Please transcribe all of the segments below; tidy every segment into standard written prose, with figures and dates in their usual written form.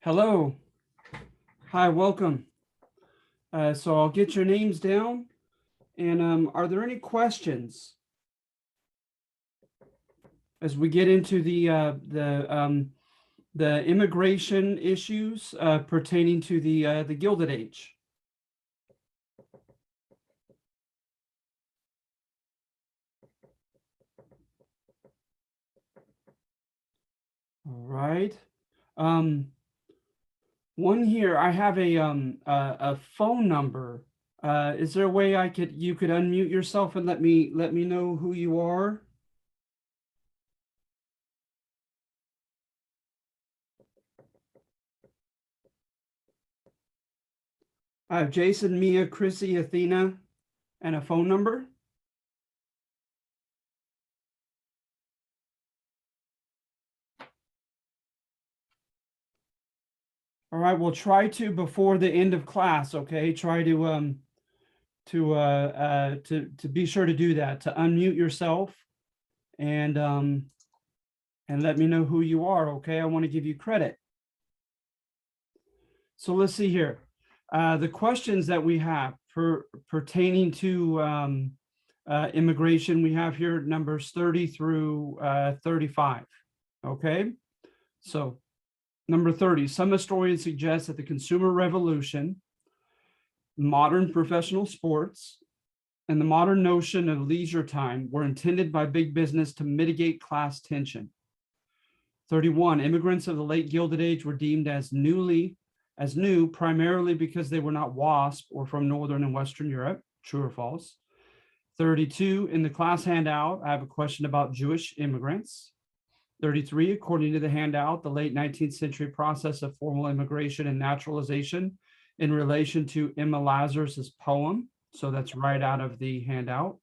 Hello. Hi, welcome. So I'll get your names down. And are there any questions as we get into the immigration issues pertaining to the Gilded Age? All right. Um, One here, I have a phone number. Is there a way you could unmute yourself and let me know who you are? I have Jason, Mia, Chrissy, Athena, and a phone number. All right, we'll try to before the end of class, okay? Try to be sure to do that, to unmute yourself and let me know who you are, okay? I want to give you credit. So let's see here. The questions that we have pertaining to immigration, we have here numbers 30 through 35, okay? So number 30, some historians suggest that the consumer revolution, modern professional sports, and the modern notion of leisure time were intended by big business to mitigate class tension. 31, immigrants of the late Gilded Age were deemed as new primarily because they were not WASP or from Northern and Western Europe. True or false? 32, in the class handout, I have a question about Jewish immigrants. 33, according to the handout, the late 19th century process of formal immigration and naturalization in relation to Emma Lazarus's poem. So that's right out of the handout.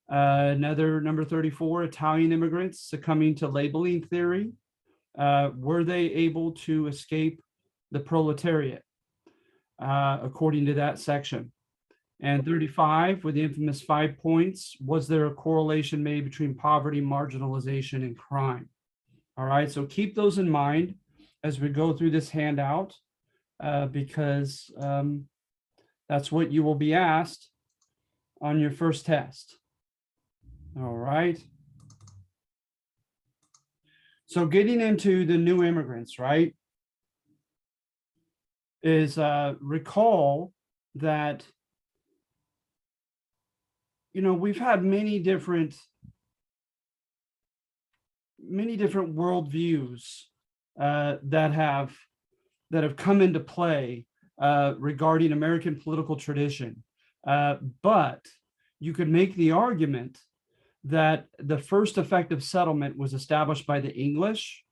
Another number 34, Italian immigrants succumbing to labeling theory. Were they able to escape the proletariat, according to that section? And 35, with the infamous 5 points, was there a correlation made between poverty, marginalization, and crime? All right, so keep those in mind as we go through this handout, because that's what you will be asked on your first test. All right. So getting into the new immigrants, right, is recall that, we've had many different worldviews that have come into play regarding American political tradition. But you could make the argument that the first effective settlement was established by the English,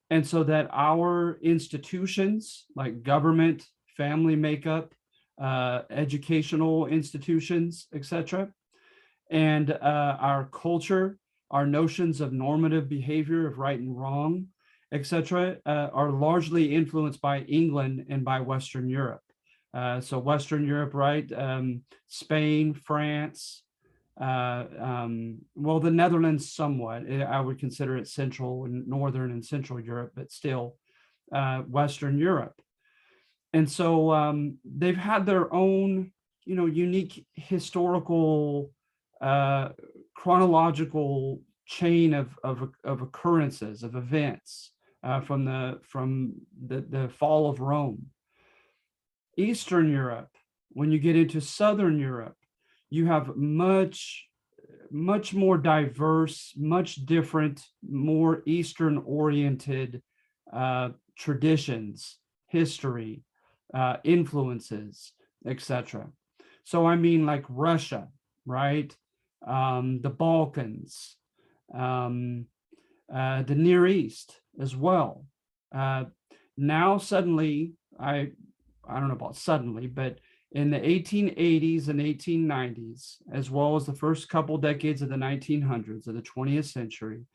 and so that our institutions like government, family makeup, educational institutions, etc., and our culture, our notions of normative behavior, of right and wrong, etc., are largely influenced by England and by Western Europe. So Western Europe, right? Spain, France, well, the Netherlands somewhat. I would consider it Central and Northern and Central Europe, but still Western Europe. And so they've had their own, unique historical, chronological chain of occurrences, of events from the fall of Rome. Eastern Europe, when you get into Southern Europe, you have much more diverse, much different, more Eastern oriented traditions, history, influences, etc. So I mean, like Russia, right? The Balkans, the Near East as well. Now suddenly, I don't know about suddenly, but in the 1880s and 1890s, as well as the first couple decades of the 1900s of the 20th century,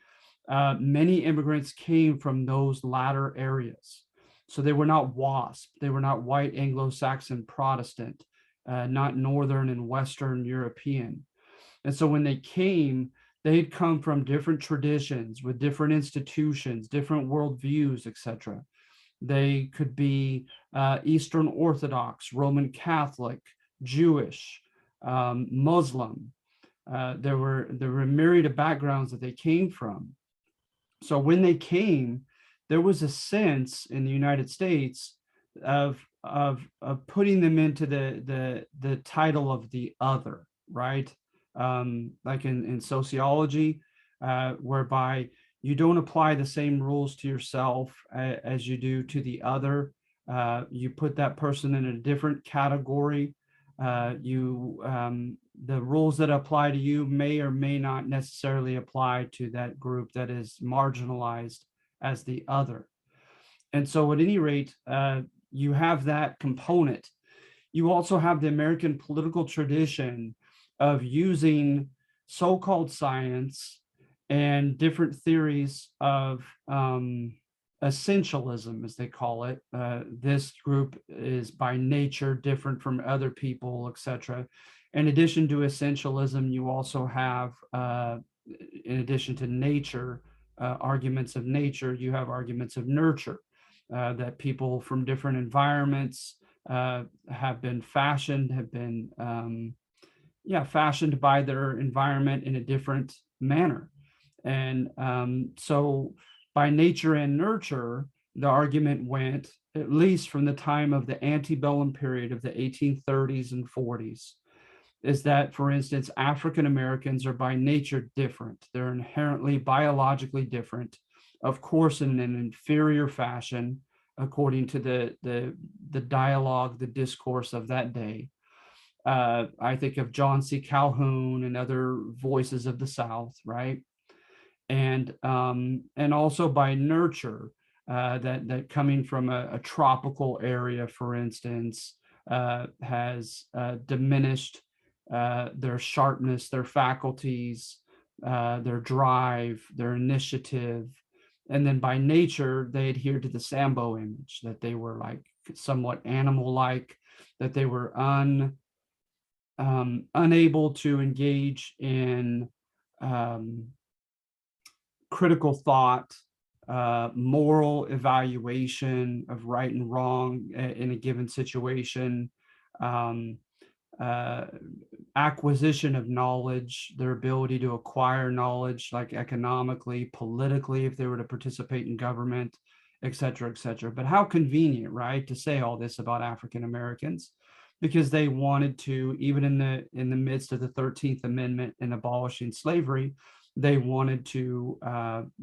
many immigrants came from those latter areas. So they were not WASP, they were not white Anglo-Saxon Protestant, not Northern and Western European. And so when they came, they'd come from different traditions with different institutions, different worldviews, etc. They could be Eastern Orthodox, Roman Catholic, Jewish, Muslim. There were myriad of backgrounds that they came from. So when they came, there was a sense in the United States of putting them into the title of the other, right? Like in sociology, whereby you don't apply the same rules to yourself as you do to the other. You put that person in a different category. The rules that apply to you may or may not necessarily apply to that group that is marginalized as the other. And so at any rate, you have that component. You also have the American political tradition of using so-called science and different theories of essentialism, as they call it. This group is by nature different from other people, etc. In addition to essentialism, you also have, in addition to nature, arguments of nature, you have arguments of nurture, that people from different environments have been fashioned, fashioned by their environment in a different manner. And so by nature and nurture, the argument went, at least from the time of the antebellum period of the 1830s and 40s, is that, for instance, African Americans are by nature different. They're inherently biologically different, of course, in an inferior fashion, according to the dialogue, the discourse of that day. I think of John C. Calhoun and other voices of the South, right? And also by nurture, that coming from a tropical area, for instance, has diminished their sharpness, their faculties, their drive, their initiative. And then by nature, they adhered to the Sambo image, that they were like somewhat animal-like, that they were unable to engage in critical thought, moral evaluation of right and wrong in a given situation, acquisition of knowledge, their ability to acquire knowledge, like economically, politically, if they were to participate in government, et cetera, et cetera. But how convenient, right, to say all this about African Americans, because they wanted to, even in the midst of the 13th Amendment and abolishing slavery, they wanted to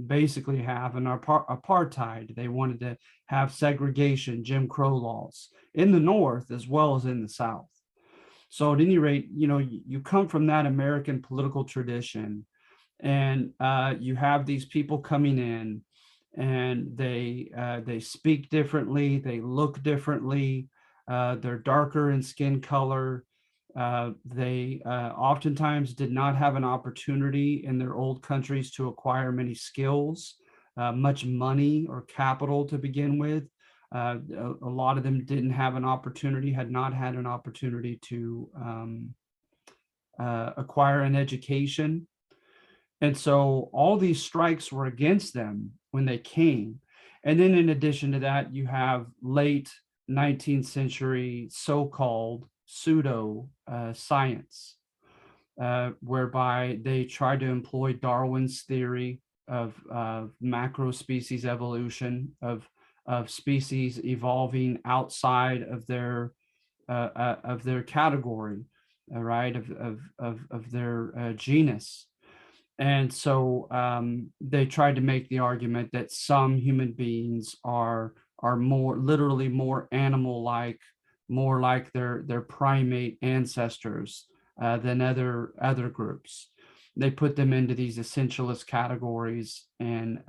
basically have an apartheid. They wanted to have segregation, Jim Crow laws in the North as well as in the South. So at any rate, you come from that American political tradition, and you have these people coming in, and they speak differently, they look differently, they're darker in skin color. They oftentimes did not have an opportunity in their old countries to acquire many skills, much money or capital to begin with. A lot of them didn't have an opportunity, had not had an opportunity to acquire an education. And so all these strikes were against them when they came. And then in addition to that, you have late 19th century so-called pseudo science, whereby they tried to employ Darwin's theory of macro species evolution, of species evolving outside of their category, right, of their genus. And so they tried to make the argument that some human beings are more literally more animal-like, more like their primate ancestors than other groups. They put them into these essentialist categories and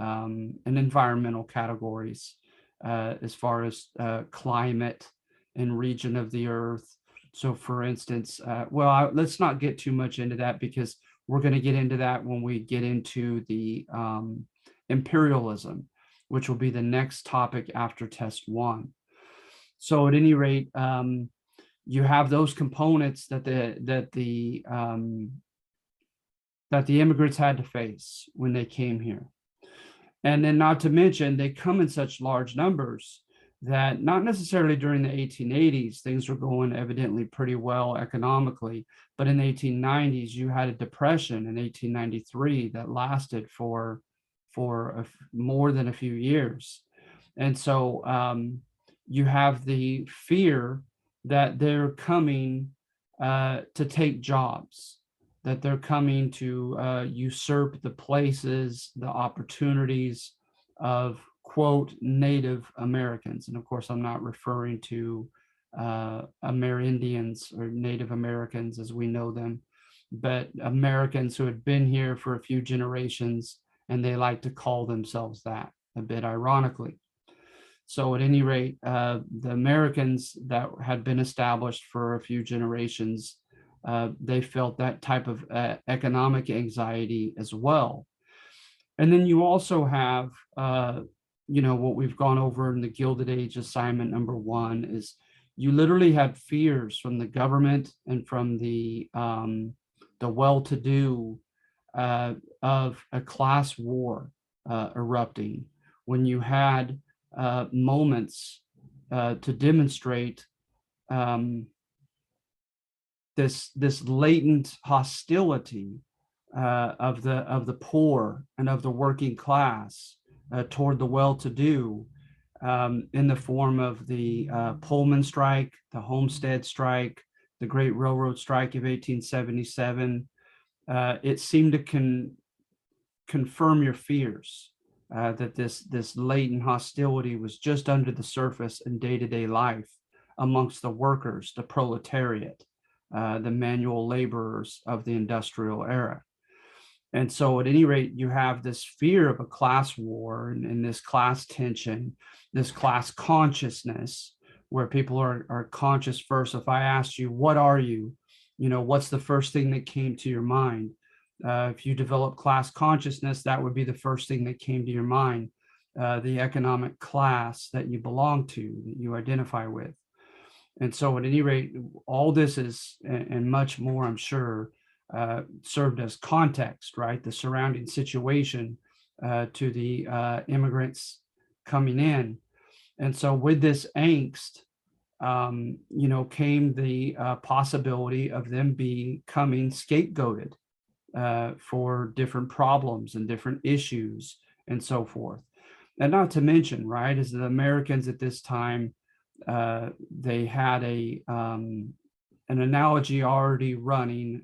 environmental categories, as far as climate and region of the earth. So for instance, let's not get too much into that, because we're going to get into that when we get into the imperialism, which will be the next topic after test 1. So at any rate, you have those components that the immigrants had to face when they came here. And then not to mention, they come in such large numbers that not necessarily during the 1880s, things were going evidently pretty well economically, but in the 1890s, you had a depression in 1893 that lasted for more than a few years. And so you have the fear that they're coming to take jobs, that they're coming to usurp the places, the opportunities of, quote, Native Americans. And of course, I'm not referring to Amerindians or Native Americans as we know them, but Americans who had been here for a few generations, and they like to call themselves that, a bit ironically. So at any rate, the Americans that had been established for a few generations, they felt that type of economic anxiety as well. And then you also have, what we've gone over in the Gilded Age assignment number 1 is you literally had fears from the government and from the well-to-do of a class war erupting, when you had moments to demonstrate this latent hostility of the poor and of the working class toward the well-to-do, in the form of the Pullman strike, the Homestead strike, the Great Railroad Strike of 1877. It seemed to confirm your fears that this latent hostility was just under the surface in day-to-day life amongst the workers, the proletariat, the manual laborers of the industrial era. And so at any rate, you have this fear of a class war and this class tension, this class consciousness, where people are conscious first. If I asked you, what are you? What's the first thing that came to your mind? If you develop class consciousness, that would be the first thing that came to your mind, the economic class that you belong to, that you identify with. And so at any rate, all this is, and much more, I'm sure, served as context, right? The surrounding situation to the immigrants coming in. And so with this angst, came the possibility of them becoming scapegoated for different problems and different issues and so forth. And not to mention, right, as the Americans at this time, they had an analogy already running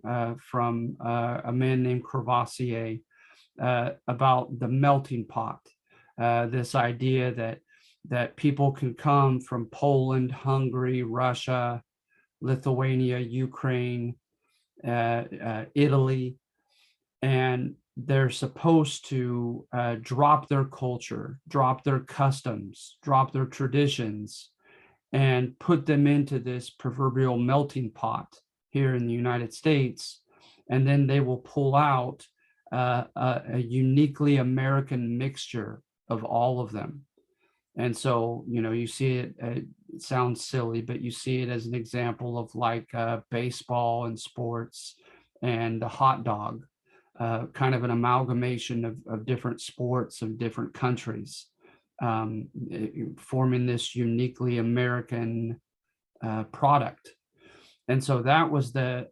from a man named Crevassier about the melting pot, this idea that people can come from Poland, Hungary, Russia, Lithuania, Ukraine, Italy, and they're supposed to drop their culture, drop their customs, drop their traditions, and put them into this proverbial melting pot here in the United States. And then they will pull out a uniquely American mixture of all of them. And so, you see it, it sounds silly, but you see it as an example of like baseball and sports and the hot dog, kind of an amalgamation of different sports of different countries, forming this uniquely American product. And so that was the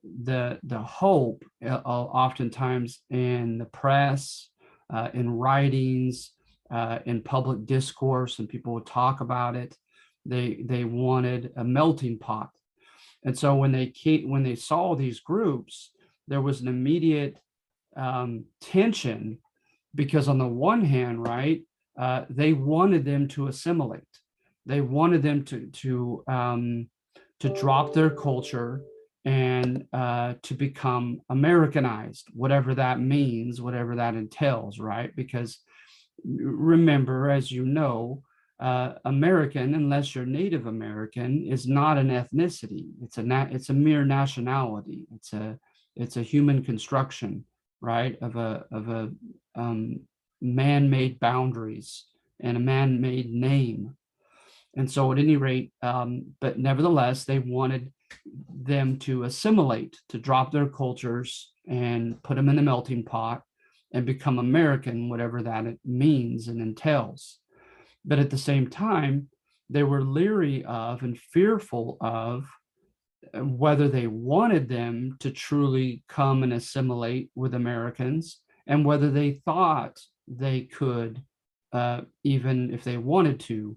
hope, oftentimes in the press, in writings, in public discourse, and people would talk about it. They wanted a melting pot. And so when they saw these groups, there was an immediate tension, because on the one hand, right, they wanted them to assimilate. They wanted them to drop their culture and to become Americanized, whatever that means, whatever that entails, right? Because remember, as you know, American, unless you're Native American, is not an ethnicity. It's a mere nationality. It's a human construction, right? Of a man-made boundaries and a man-made name. And so at any rate, but nevertheless, they wanted them to assimilate, to drop their cultures and put them in the melting pot and become American, whatever that it means and entails. But at the same time, they were leery of and fearful of whether they wanted them to truly come and assimilate with Americans, and whether they thought they could, even if they wanted to,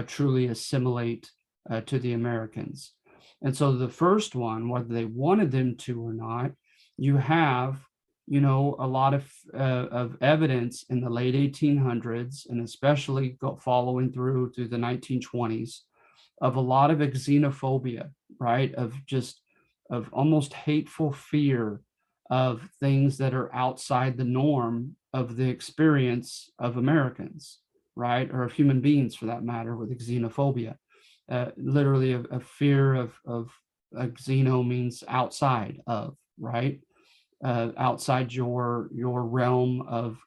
truly assimilate to the Americans. And so the first one, whether they wanted them to or not, you have, a lot of evidence in the late 1800s, and especially following through the 1920s, of a lot of xenophobia, right? Of almost hateful fear of things that are outside the norm of the experience of Americans, right? Or of human beings for that matter, with xenophobia. Literally a fear of xeno means outside of, right? Outside your realm of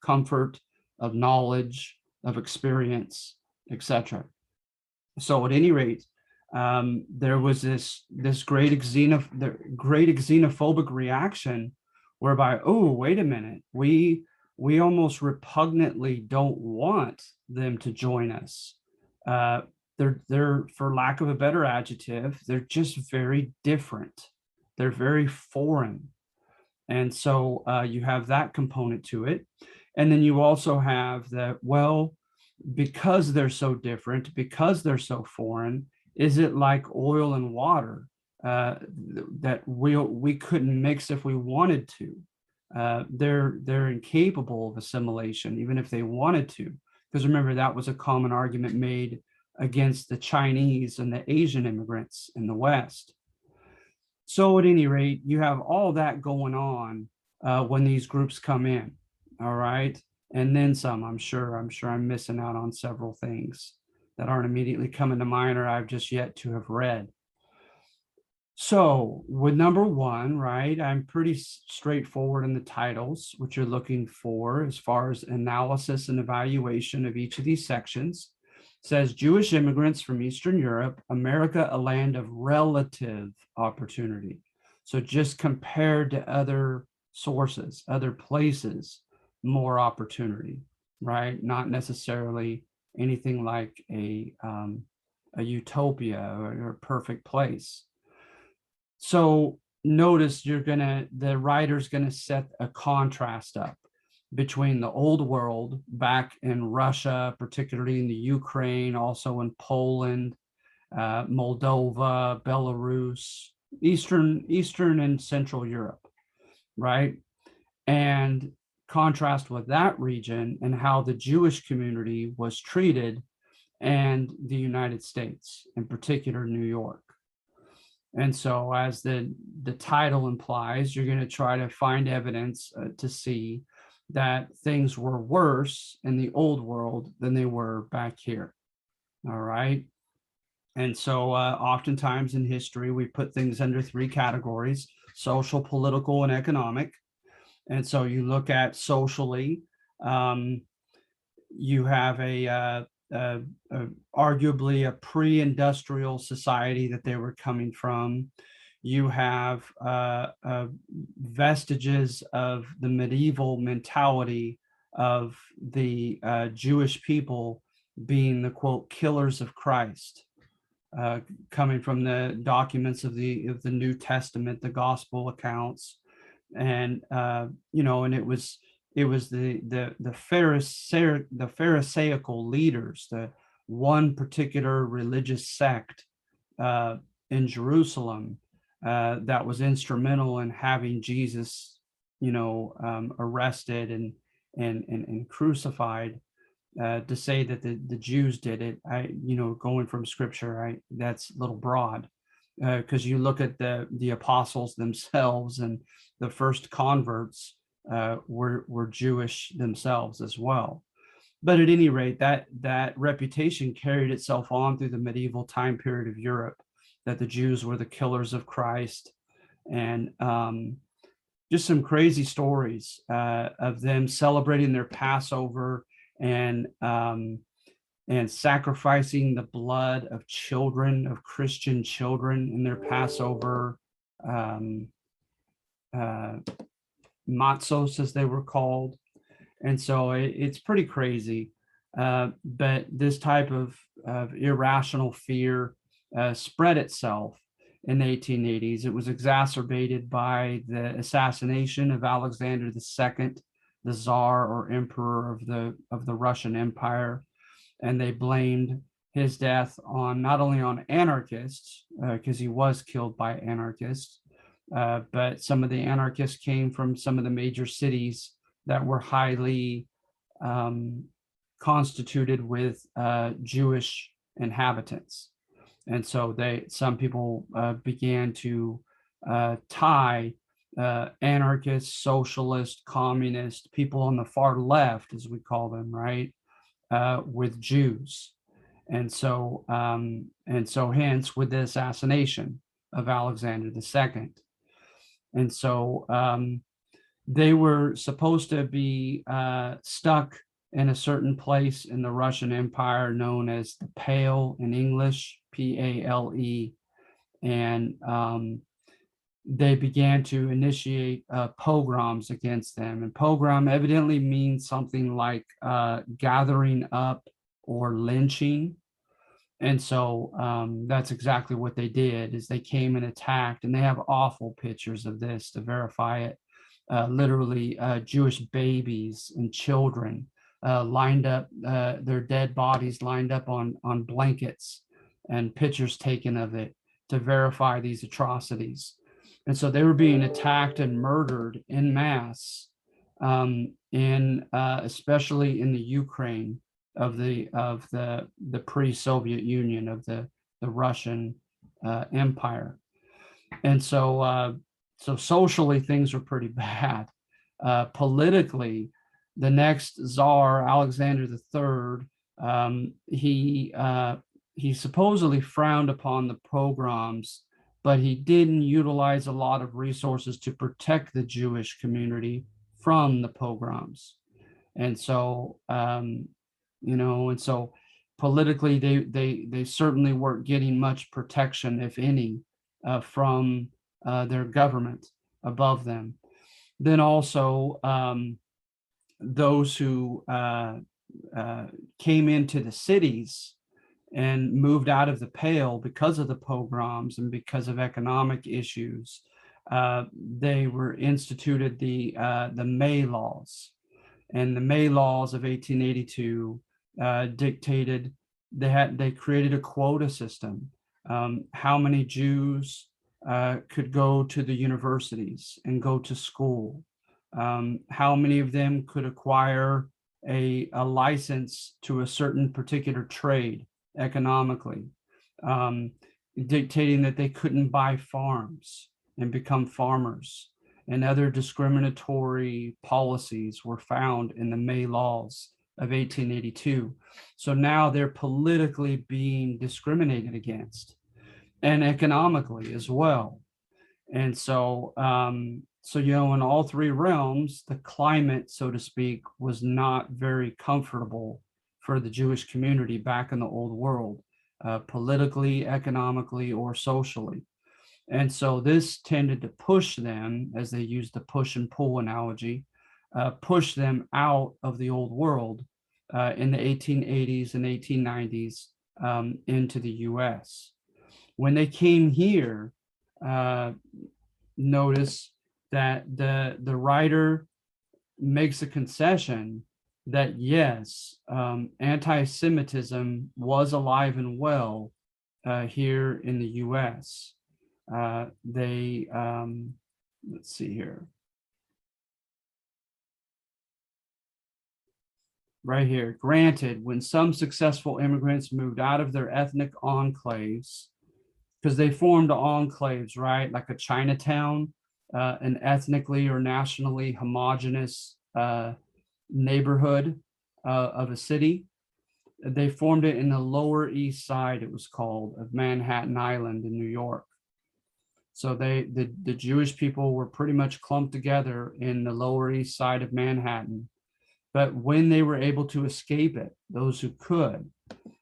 comfort, of knowledge, of experience, etc. So at any rate, there was this great xenophobic reaction, whereby, oh, wait a minute, we almost repugnantly don't want them to join us. They're, for lack of a better adjective, they're just very different. They're very foreign. And so you have that component to it. And then you also have that, well, because they're so different, because they're so foreign, is it like oil and water that we couldn't mix if we wanted to? They're incapable of assimilation, even if they wanted to. Because remember, that was a common argument made against the Chinese and the Asian immigrants in the West. So at any rate, you have all that going on when these groups come in, all right? And then some. I'm sure I'm missing out on several things that aren't immediately coming to mind, or I've just yet to have read. So with number one, right, I'm pretty straightforward in the titles, which you're looking for as far as analysis and evaluation of each of these sections. It says Jewish immigrants from Eastern Europe, America, a land of relative opportunity. So just compared to other sources, other places, more opportunity, right? Not necessarily anything like a utopia or a perfect place. So notice the writer's gonna set a contrast up between the old world back in Russia, particularly in the Ukraine, also in Poland, Moldova, Belarus, Eastern and Central Europe, right? And contrast with that region and how the Jewish community was treated, and the United States, in particular New York. And so, as the title implies, you're going to try to find evidence to see that things were worse in the old world than they were back here. All right. And so oftentimes in history, we put things under three categories: social, political, and economic. And so you look at socially, you have arguably a pre-industrial society that they were coming from. You have vestiges of the medieval mentality of the Jewish people being the, quote, killers of Christ, coming from the documents of the New Testament, the gospel accounts. And and it was the Pharisaical leaders, the one particular religious sect in Jerusalem that was instrumental in having Jesus, arrested and crucified. To say that the Jews did it, going from scripture, that's a little broad, because you look at the apostles themselves, and the first converts were Jewish themselves as well. But at any rate, that reputation carried itself on through the medieval time period of Europe, that the Jews were the killers of Christ. And just some crazy stories of them celebrating their Passover and sacrificing the blood of children, of Christian children, in their Passover matzos, as they were called. And so it's pretty crazy. But this type of irrational fear spread itself in the 1880s. It was exacerbated by the assassination of Alexander II, the Tsar or Emperor of the Russian Empire, and they blamed his death on not only on anarchists, because he was killed by anarchists, but some of the anarchists came from some of the major cities that were highly constituted with Jewish inhabitants. And so some people began to tie anarchists, socialists, communists, people on the far left, as we call them, right, with Jews. And so hence with the assassination of Alexander II. And so they were supposed to be stuck in a certain place in the Russian Empire known as the Pale in English, Pale. And they began to initiate pogroms against them. And pogrom evidently means something like gathering up or lynching. And so that's exactly what they did, is they came and attacked, and they have awful pictures of this to verify it. Literally Jewish babies and children lined up, their dead bodies lined up on blankets, and pictures taken of it to verify these atrocities. And so they were being attacked and murdered en masse, especially in the Ukraine of the pre-Soviet Union, of the Russian Empire. And so socially things were pretty bad. Politically, the next Tsar, Alexander III, he supposedly frowned upon the pogroms, but he didn't utilize a lot of resources to protect the Jewish community from the pogroms. And so and so politically they certainly weren't getting much protection, if any, from their government above them. Then also those who came into the cities and moved out of the Pale because of the pogroms and because of economic issues, they were instituted the May laws. And the May laws of 1882 dictated, they created a quota system. How many Jews could go to the universities and go to school? How many of them could acquire a license to a certain particular trade economically, dictating that they couldn't buy farms and become farmers. And other discriminatory policies were found in the May laws of 1882. So now they're politically being discriminated against, and economically as well. And so, in all three realms, the climate, so to speak, was not very comfortable for the Jewish community back in the old world, politically, economically, or socially. And so this tended to push them, as they used the push and pull analogy, push them out of the old world in the 1880s and 1890s into the US. When they came here, notice that the writer makes a concession that yes, anti-Semitism was alive and well here in the US. Let's see here. Right here, granted, when some successful immigrants moved out of their ethnic enclaves, because they formed enclaves, right? Like a Chinatown, an ethnically or nationally homogenous neighborhood of a city. They formed it in the Lower East Side, it was called, of Manhattan Island in New York. So the Jewish people were pretty much clumped together in the Lower East Side of Manhattan. But when they were able to escape it, those who could,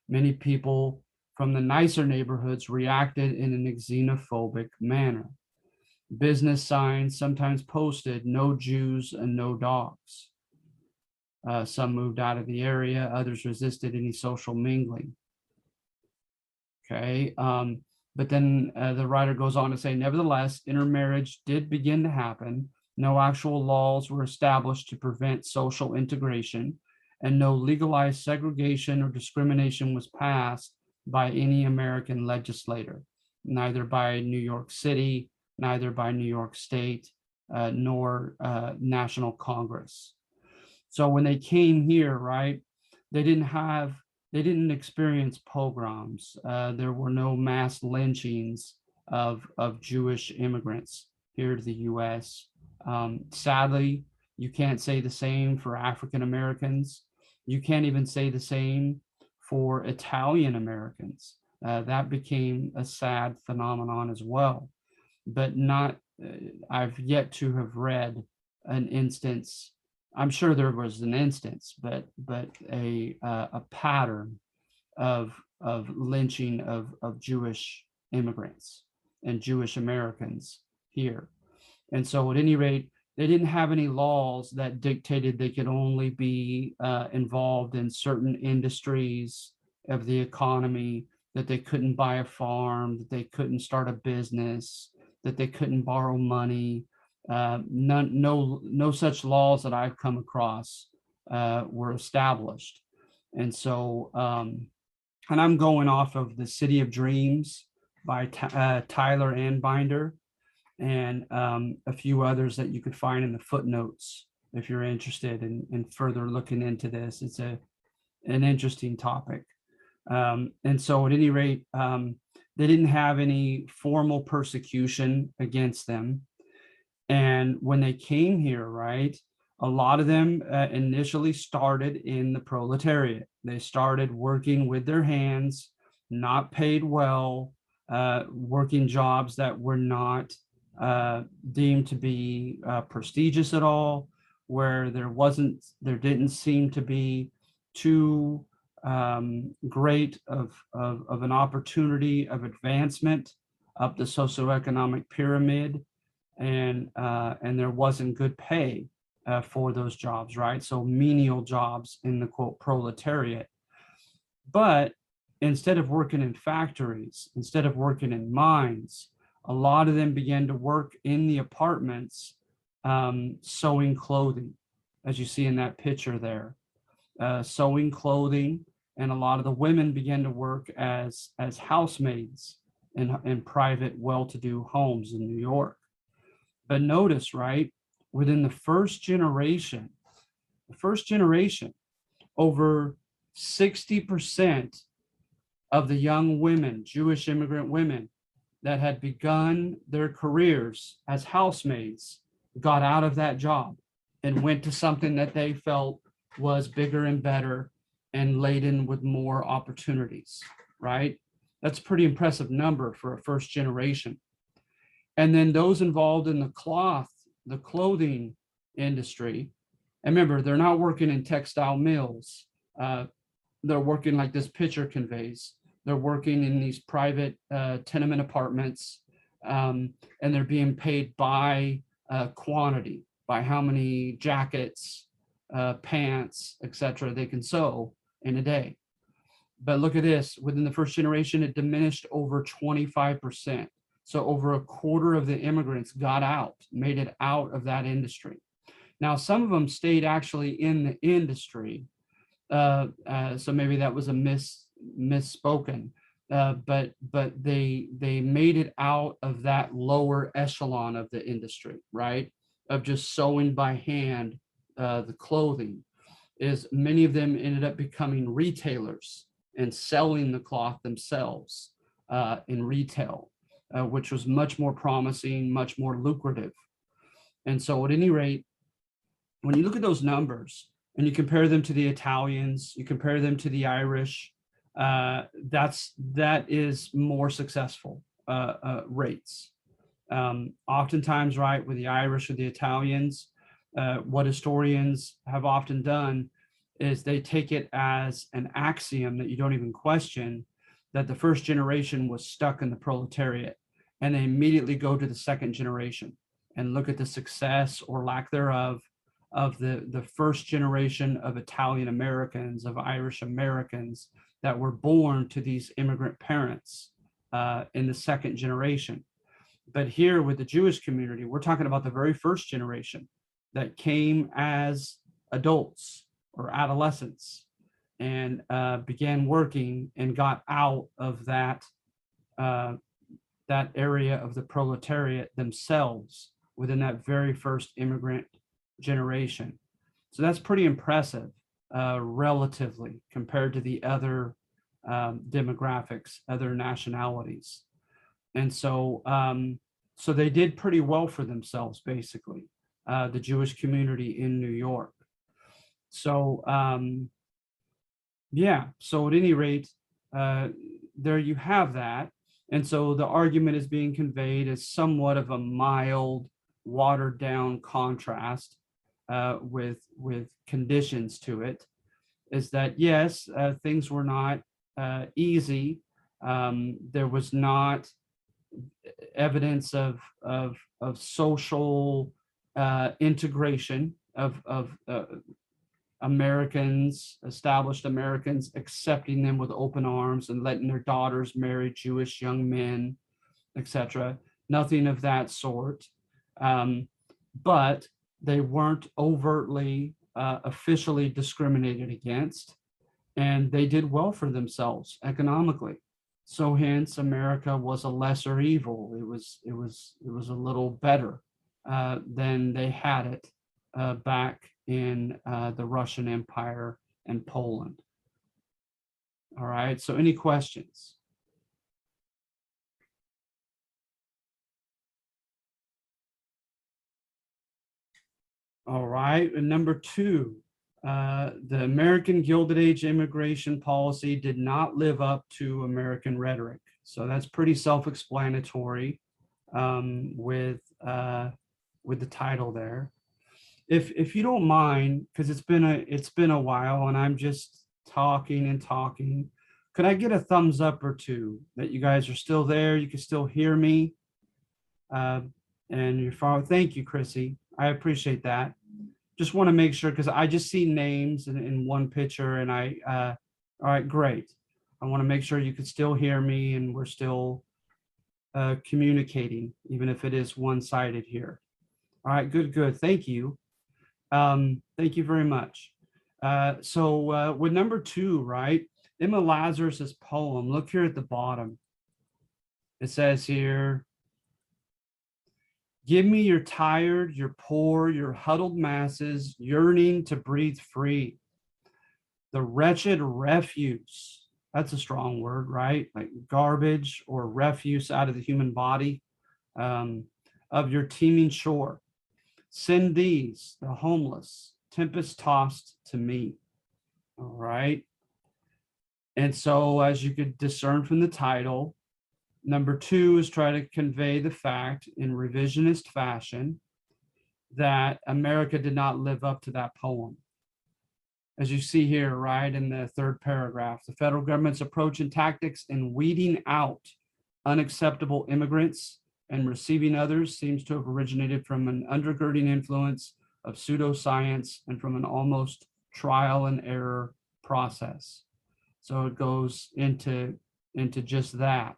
many people from the nicer neighborhoods reacted in a xenophobic manner. Business signs sometimes posted "No Jews and no dogs." Some moved out of the area, others resisted any social mingling. Okay. But then the writer goes on to say, nevertheless, intermarriage did begin to happen. No actual laws were established to prevent social integration, and no legalized segregation or discrimination was passed by any American legislator, neither by New York City, neither by New York State, nor National Congress. So when they came here, right, they didn't experience pogroms. There were no mass lynchings of Jewish immigrants here to the US. Sadly, you can't say the same for African Americans. You can't even say the same for Italian Americans. That became a sad phenomenon as well. But not, I've yet to have read an instance. I'm sure there was an instance, but a pattern of lynching of Jewish immigrants and Jewish Americans here. And so at any rate, they didn't have any laws that dictated they could only be involved in certain industries of the economy, that they couldn't buy a farm, that they couldn't start a business, that they couldn't borrow money. No such laws that I've come across were established. And so, and I'm going off of The City of Dreams by Tyler Anbinder, and a few others that you could find in the footnotes if you're interested in further looking into this. It's an interesting topic. And so at any rate, they didn't have any formal persecution against them. And when they came here, right, a lot of them initially started in the proletariat. They started working with their hands, not paid well, working jobs that were not deemed to be prestigious at all, where there didn't seem to be too great of an opportunity of advancement up the socioeconomic pyramid, and there wasn't good pay for those jobs, right? So menial jobs in the quote proletariat. But instead of working in factories, instead of working in mines, a lot of them began to work in the apartments, sewing clothing, as you see in that picture there, sewing clothing. And a lot of the women began to work as housemaids in private, well-to-do homes in New York. But notice, right, within the first generation, over 60% of the young women, Jewish immigrant women that had begun their careers as housemaids, got out of that job and went to something that they felt was bigger and better and laden with more opportunities, right? That's a pretty impressive number for a first generation. And then those involved in the clothing industry, and remember, they're not working in textile mills. They're working like this picture conveys. They're working in these private tenement apartments, and they're being paid by quantity, by how many jackets, pants, etc. they can sew in a day. But look at this, within the first generation, it diminished over 25%. So over a quarter of the immigrants got out, made it out of that industry. Now, some of them stayed actually in the industry. So maybe that was a misspoken, but they made it out of that lower echelon of the industry, right? Of just sewing by hand the clothing. Is many of them ended up becoming retailers and selling the cloth themselves in retail, which was much more promising, much more lucrative. And so at any rate, when you look at those numbers and you compare them to the Italians, you compare them to the Irish, that is more successful rates. Oftentimes, right, with the Irish or the Italians, what historians have often done is they take it as an axiom that you don't even question, that the first generation was stuck in the proletariat, and they immediately go to the second generation and look at the success or lack thereof of the first generation of Italian Americans, of Irish Americans that were born to these immigrant parents in the second generation. But here with the Jewish community, we're talking about the very first generation that came as adults or adolescents and began working and got out of that area of the proletariat themselves within that very first immigrant generation. So that's pretty impressive, relatively, compared to the other demographics, other nationalities. And so, so they did pretty well for themselves, basically, the Jewish community in New York. So, yeah, so at any rate, there you have that. And so the argument is being conveyed as somewhat of a mild, watered down contrast with conditions to it, is that yes, things were not easy. There was not evidence of social integration of Americans, established Americans, accepting them with open arms and letting their daughters marry Jewish young men, etc. Nothing of that sort. But they weren't overtly officially discriminated against, and they did well for themselves economically. So hence, America was a lesser evil. It was a little better than they had it back in the Russian Empire and Poland. All right, so any questions? All right, and number two, the American Gilded Age immigration policy did not live up to American rhetoric. So that's pretty self-explanatory with the title there. If you don't mind, because it's been a while and I'm just talking and talking, could I get a thumbs up or two that you guys are still there? You can still hear me. And you're far. Thank you, Chrissy. I appreciate that. Just want to make sure, because I just see names in one picture, and all right, great. I want to make sure you can still hear me and we're still communicating, even if it is one-sided here. All right, good. Thank you. Thank you very much. So with number two, right, Emma Lazarus's poem, look here at the bottom. It says here, give me your tired, your poor, your huddled masses yearning to breathe free. The wretched refuse, that's a strong word, right? Like garbage or refuse out of the human body of your teeming shore. Send these, the homeless, tempest tossed to me. All right. And so as you could discern from the title, number two is try to convey the fact in revisionist fashion that America did not live up to that poem. As you see here, right, in the third paragraph, the federal government's approach and tactics in weeding out unacceptable immigrants and receiving others seems to have originated from an undergirding influence of pseudoscience and from an almost trial and error process. So it goes into just that.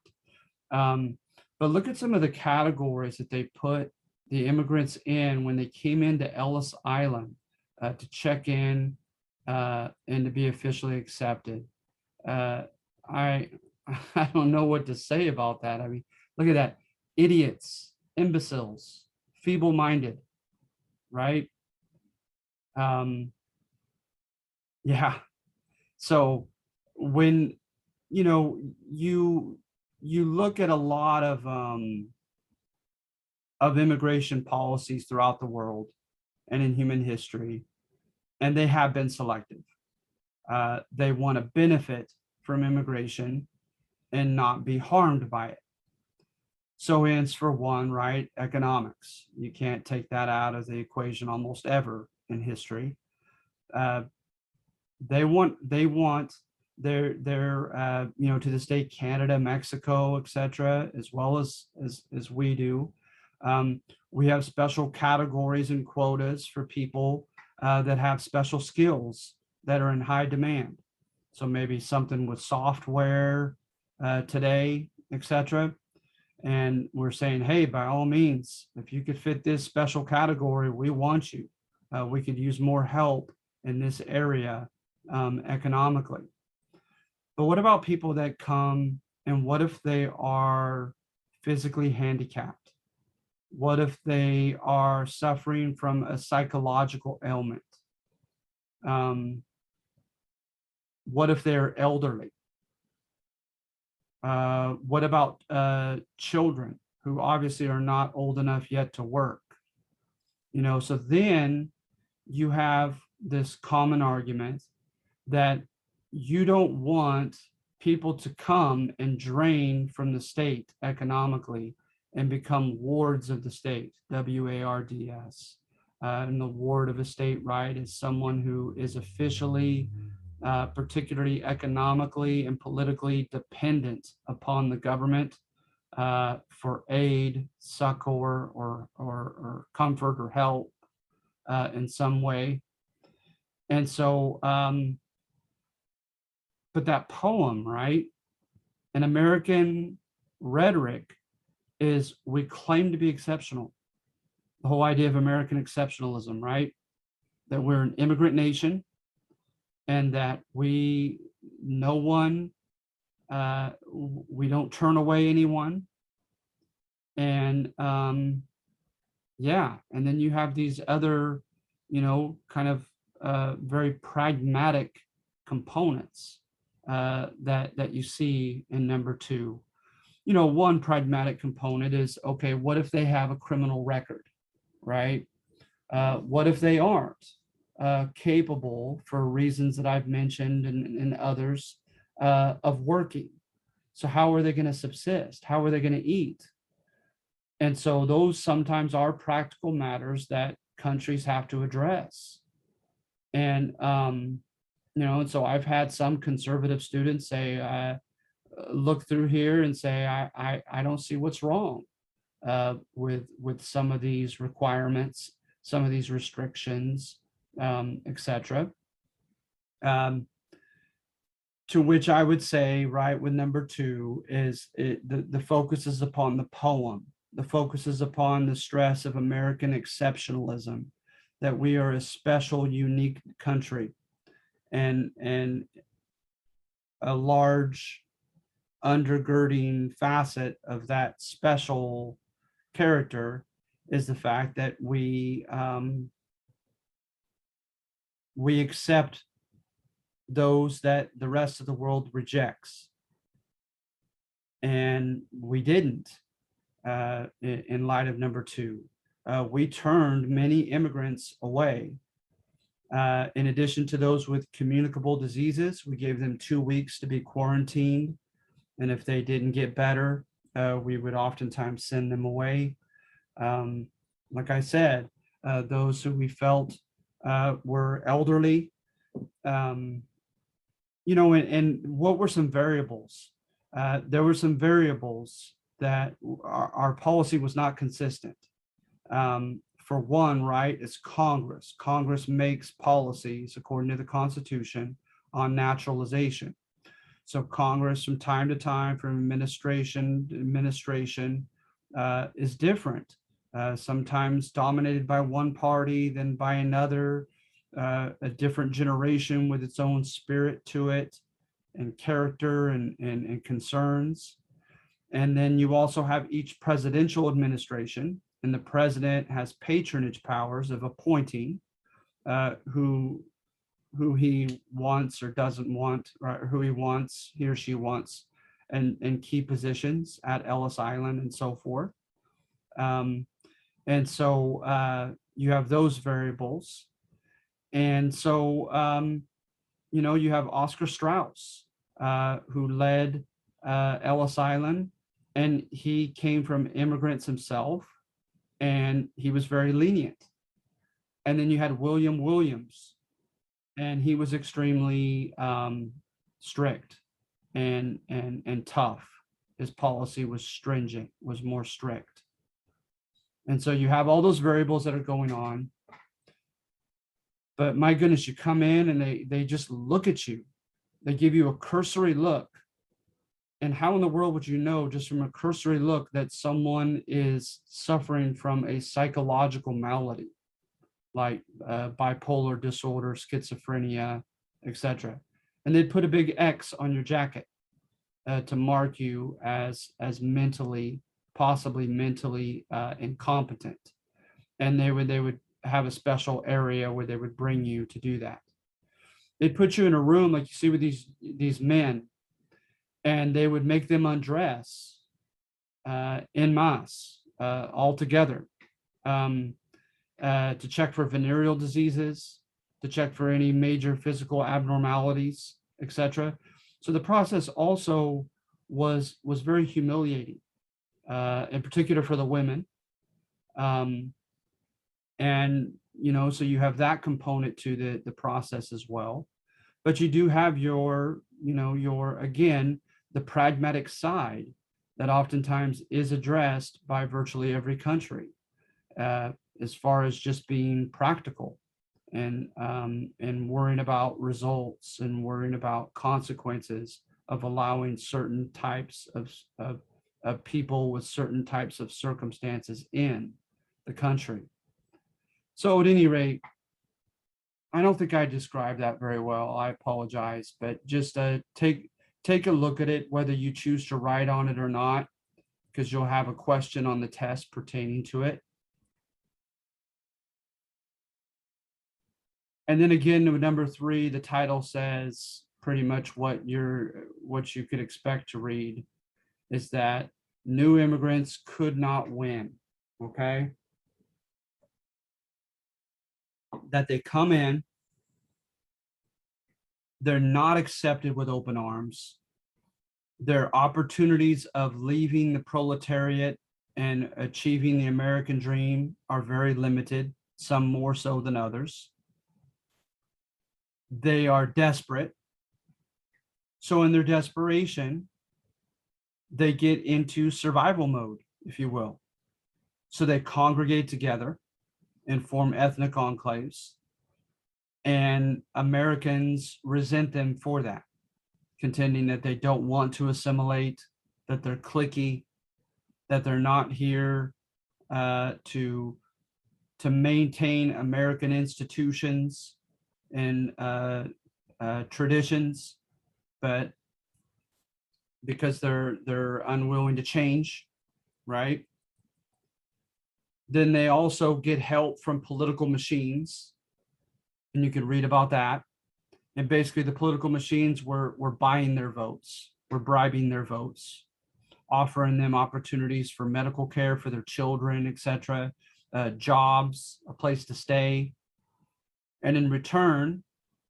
But look at some of the categories that they put the immigrants in when they came into Ellis Island to check in and to be officially accepted. I don't know what to say about that. I mean, look at that. Idiots, imbeciles, feeble-minded, right? Yeah. So when, you look at a lot of immigration policies throughout the world and in human history, and they have been selective. They want to benefit from immigration and not be harmed by it. So hence, for one, right, economics. You can't take that out of the equation almost ever in history. They want their to this day, Canada, Mexico, etc., as well as we do. We have special categories and quotas for people that have special skills that are in high demand. So maybe something with software today, etc. And we're saying, hey, by all means, if you could fit this special category, we want you. We could use more help in this area economically. But what about people that come, and what if they are physically handicapped? What if they are suffering from a psychological ailment? What if they're elderly? What about children who obviously are not old enough yet to work? So then you have this common argument that you don't want people to come and drain from the state economically and become wards of the state, WARDS. And the ward of a state, right, is someone who is officially, particularly economically and politically dependent upon the government for aid, succor, or comfort or help in some way. And so, but that poem, right, in American rhetoric is we claim to be exceptional. The whole idea of American exceptionalism, right? That we're an immigrant nation and that we don't turn away anyone. And yeah, and then you have these other, kind of very pragmatic components that you see in number 2. One pragmatic component is, okay, what if they have a criminal record, right? What if they aren't capable, for reasons that I've mentioned and others, of working? So how are they going to subsist? How are they going to eat? And so those sometimes are practical matters that countries have to address. And, and so I've had some conservative students say, look through here and say, I don't see what's wrong with some of these requirements, some of these restrictions, etc. To which I would say, right, with number 2 is the focus is upon the poem. The focus is upon the stress of American exceptionalism, that we are a special, unique country. And a large undergirding facet of that special character is the fact that we accept those that the rest of the world rejects. And we didn't in light of number 2. We turned many immigrants away. In addition to those with communicable diseases, we gave them 2 weeks to be quarantined. And if they didn't get better, we would oftentimes send them away. Like I said, those who we felt were elderly, and what were some variables? There were some variables that our policy was not consistent. For one, right, it's Congress. Congress makes policies according to the Constitution on naturalization. So Congress, from time to time, from administration to administration, is different. Sometimes dominated by one party, then by another, a different generation with its own spirit to it, and character and concerns. And then you also have each presidential administration, and the president has patronage powers of appointing who he wants or doesn't want, right, or who he or she wants, and key positions at Ellis Island and so forth. And so you have those variables. And so, you have Oscar Strauss, who led Ellis Island, and he came from immigrants himself, and he was very lenient. And then you had William Williams, and he was extremely strict and tough. His policy was stringent, was more strict. And so you have all those variables that are going on. But my goodness, you come in and they just look at you. They give you a cursory look. And how in the world would you know just from a cursory look that someone is suffering from a psychological malady, like bipolar disorder, schizophrenia, etc.? And they'd put a big X on your jacket to mark you as mentally, possibly mentally incompetent. And they would have a special area where they would bring you to do that. They'd put you in a room like you see with these men, and they would make them undress en masse, all together, to check for venereal diseases, to check for any major physical abnormalities, etc. So the process also was very humiliating, in particular for the women. And so you have that component to the process as well. But you do have your again, the pragmatic side that oftentimes is addressed by virtually every country, as far as just being practical and worrying about results and worrying about consequences of allowing certain types of people with certain types of circumstances in the country. So at any rate, I don't think I described that very well. I apologize, but just take a look at it, whether you choose to write on it or not, because you'll have a question on the test pertaining to it. And then again, number 3, the title says pretty much what you could expect to read, is that new immigrants could not win. Okay. That they come in, they're not accepted with open arms. Their opportunities of leaving the proletariat and achieving the American dream are very limited, some more so than others. They are desperate. So in their desperation, they get into survival mode, if you will. So they congregate together and form ethnic enclaves. And Americans resent them for that, contending that they don't want to assimilate, that they're cliquey, that they're not here to maintain American institutions and traditions, but because they're unwilling to change, right? Then they also get help from political machines, and you can read about that. And basically the political machines were buying their votes, were bribing their votes, offering them opportunities for medical care for their children, etc., jobs, a place to stay. And in return,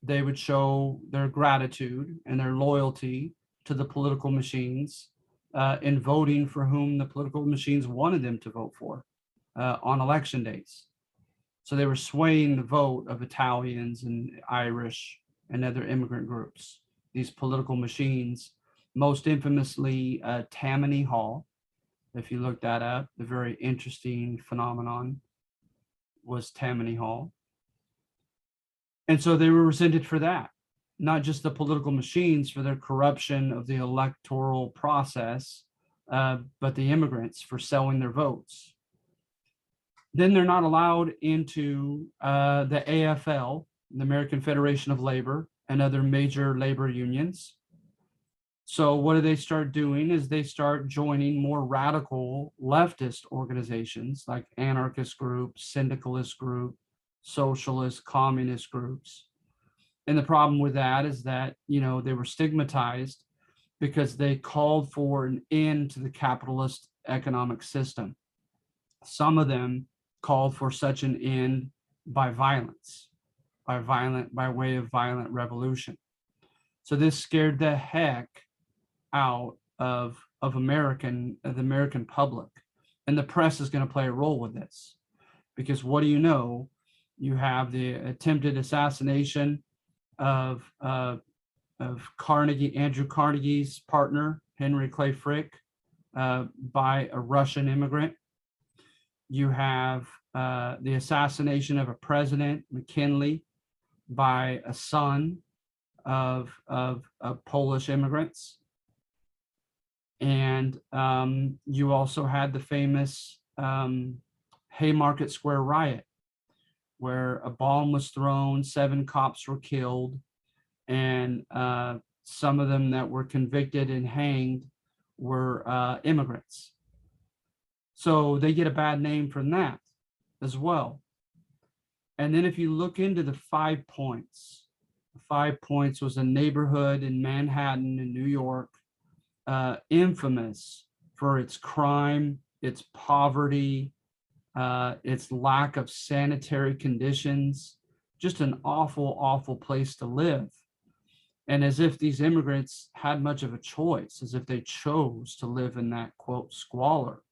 they would show their gratitude and their loyalty to the political machines in voting for whom the political machines wanted them to vote for on election days. So they were swaying the vote of Italians and Irish and other immigrant groups, these political machines, most infamously Tammany Hall. If you look that up, the very interesting phenomenon was Tammany Hall. And so they were resented for that, not just the political machines for their corruption of the electoral process, but the immigrants for selling their votes. Then they're not allowed into the AFL, the American Federation of Labor, and other major labor unions. So what do they start doing is they start joining more radical leftist organizations like anarchist groups, syndicalist groups, socialist, communist groups. And the problem with that is that, they were stigmatized because they called for an end to the capitalist economic system. Some of them called for such an end by violence, by way of violent revolution. So this scared the heck out of the American public. And the press is going to play a role with this, because what do you know? You have the attempted assassination of Andrew Carnegie's partner, Henry Clay Frick, by a Russian immigrant. You have the assassination of a president, McKinley, by a son of Polish immigrants. And you also had the famous Haymarket Square riot, where a bomb was thrown, 7 cops were killed, and some of them that were convicted and hanged were immigrants. So they get a bad name from that as well. And then if you look into the 5 Points, the 5 Points was a neighborhood in Manhattan in New York, infamous for its crime, its poverty, its lack of sanitary conditions, just an awful, awful place to live. And as if these immigrants had much of a choice, as if they chose to live in that, quote, squalor.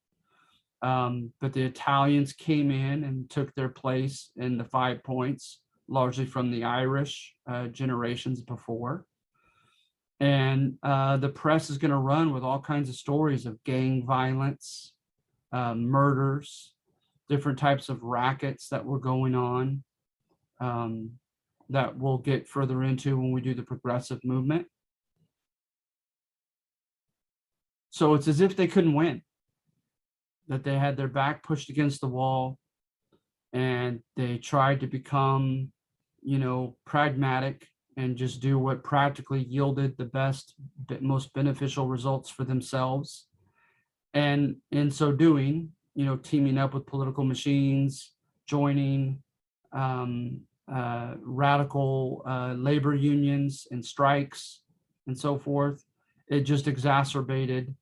But the Italians came in and took their place in the 5 Points, largely from the Irish generations before. And the press is going to run with all kinds of stories of gang violence, murders, different types of rackets that were going on, that we'll get further into when we do the progressive movement. So it's as if they couldn't win, that they had their back pushed against the wall, and they tried to become, pragmatic and just do what practically yielded the best, most beneficial results for themselves. And in so doing, teaming up with political machines, joining radical labor unions and strikes and so forth, it just exacerbated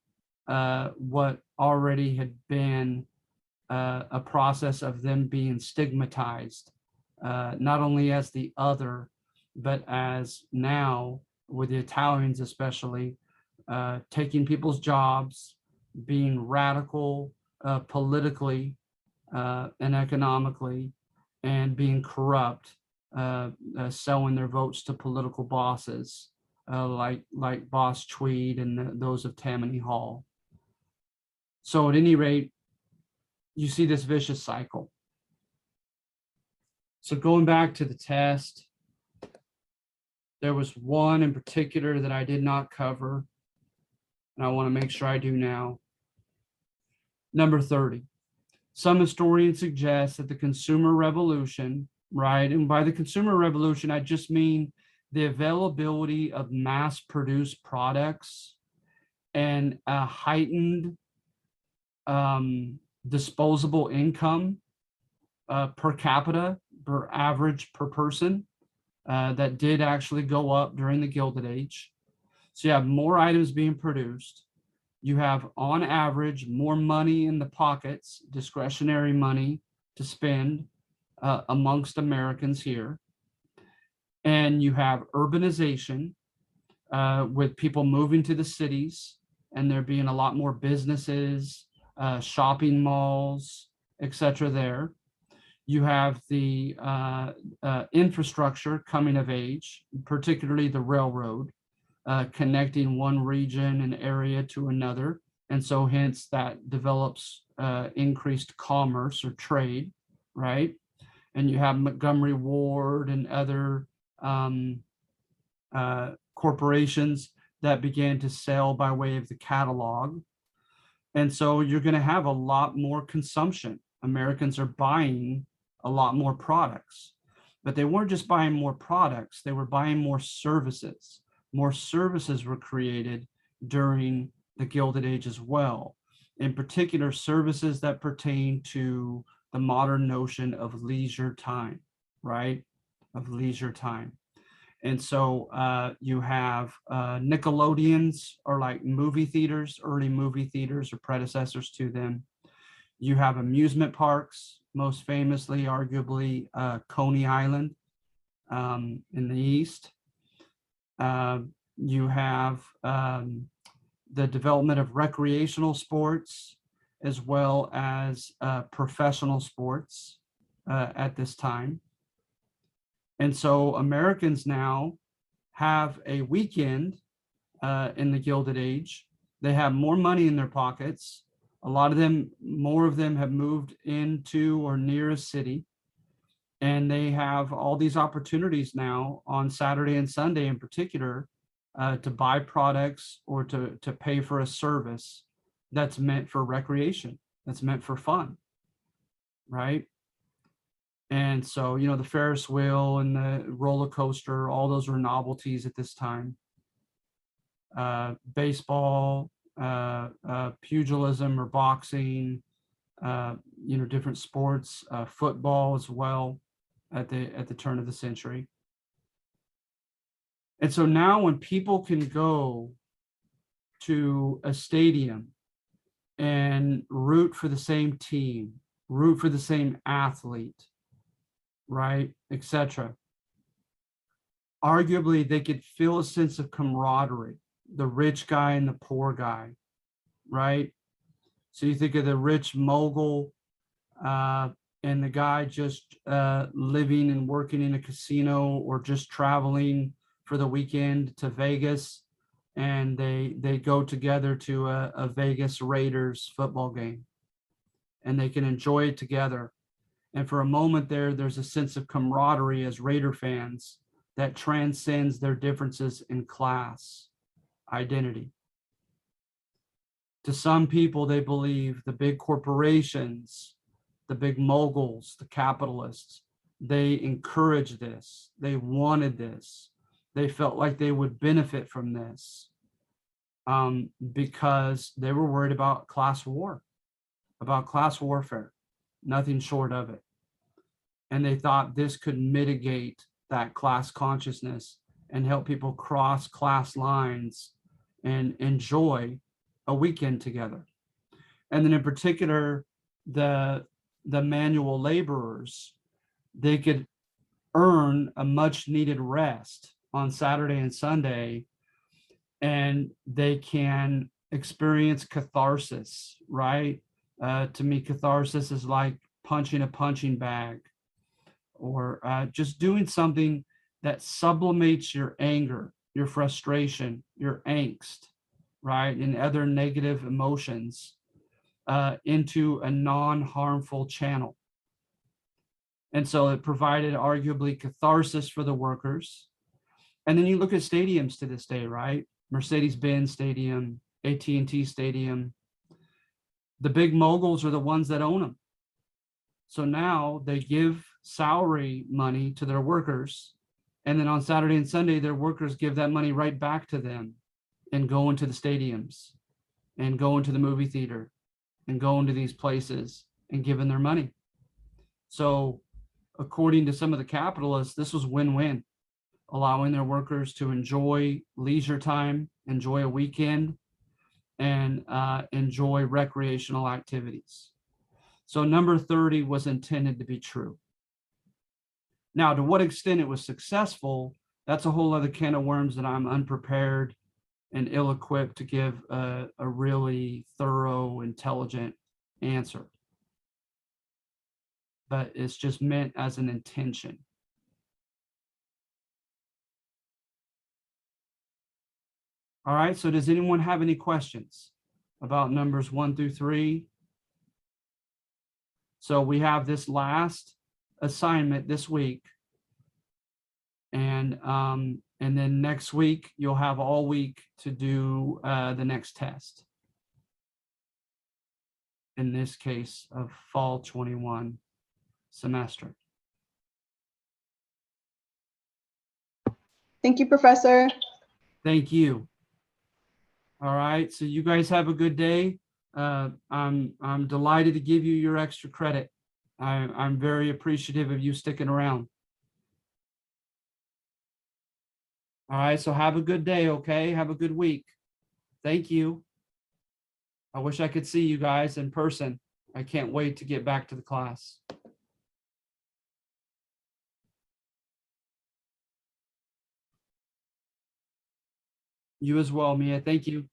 what already had been a process of them being stigmatized, not only as the other, but as now with the Italians especially, taking people's jobs, being radical politically and economically, and being corrupt, selling their votes to political bosses like Boss Tweed and those of Tammany Hall. So at any rate, you see this vicious cycle. So going back to the test, there was one in particular that I did not cover, and I want to make sure I do now. Number 30. Some historians suggest that the consumer revolution, right? And by the consumer revolution, I just mean the availability of mass-produced products and a heightened disposable income per capita, per average per person, that did actually go up during the Gilded Age. So you have more items being produced. You have, on average, more money in the pockets, discretionary money to spend amongst Americans here. And you have urbanization with people moving to the cities, and there being a lot more businesses, shopping malls, etc. there. You have the infrastructure coming of age, particularly the railroad, connecting one region and area to another. And so hence that develops increased commerce or trade, right? And you have Montgomery Ward and other corporations that began to sell by way of the catalog. And so you're going to have a lot more consumption. Americans are buying a lot more products, but they weren't just buying more products, they were buying more services. More services were created during the Gilded Age as well. In particular, services that pertain to the modern notion of leisure time, right? Of leisure time. And so you have Nickelodeons, or like movie theaters, early movie theaters or predecessors to them. You have amusement parks, most famously, arguably, Coney Island in the East. You have the development of recreational sports as well as professional sports at this time. And so Americans now have a weekend in the Gilded Age. They have more money in their pockets. A lot of them, more of them have moved into or near a city. And they have all these opportunities now on Saturday and Sunday in particular to buy products or to pay for a service that's meant for recreation, that's meant for fun, right? And so, the Ferris wheel and the roller coaster, all those are novelties at this time. Baseball, pugilism or boxing, different sports, football as well at the turn of the century. And so now when people can go to a stadium and root for the same team, root for the same athlete, right, etc., arguably they could feel a sense of camaraderie, the rich guy and the poor guy, right? So you think of the rich mogul and the guy just living and working in a casino or just traveling for the weekend to Vegas, and they go together to a Vegas Raiders football game, and they can enjoy it together. And for a moment there's a sense of camaraderie as Raider fans that transcends their differences in class, identity. To some people, they believe the big corporations, the big moguls, the capitalists, they encouraged this. They wanted this. They felt like they would benefit from this because they were worried about class war, about class warfare, nothing short of it. And they thought this could mitigate that class consciousness and help people cross class lines and enjoy a weekend together. And then in particular, the manual laborers, they could earn a much needed rest on Saturday and Sunday, and they can experience catharsis, right? To me, catharsis is like punching a punching bag, or just doing something that sublimates your anger, your frustration, your angst, right, and other negative emotions into a non-harmful channel. And so it provided arguably catharsis for the workers. And then you look at stadiums to this day, right? Mercedes-Benz Stadium, AT&T Stadium. The big moguls are the ones that own them. So now they give salary money to their workers. And then on Saturday and Sunday, their workers give that money right back to them and go into the stadiums and go into the movie theater and go into these places and give them their money. So according to some of the capitalists, this was win-win, allowing their workers to enjoy leisure time, enjoy a weekend, and enjoy recreational activities. So number 30 was intended to be true. Now, to what extent it was successful, that's a whole other can of worms that I'm unprepared and ill-equipped to give a really thorough, intelligent answer. But it's just meant as an intention. All right, so does anyone have any questions about numbers 1 through 3? So we have this last assignment this week. And then next week, you'll have all week to do the next test. In this case of fall 21 semester. Thank you, Professor. Thank you. All right, so you guys have a good day. I'm delighted to give you your extra credit. I'm very appreciative of you sticking around. All right, so have a good day, okay? Have a good week. Thank you. I wish I could see you guys in person. I can't wait to get back to the class. You as well, Mia. Thank you.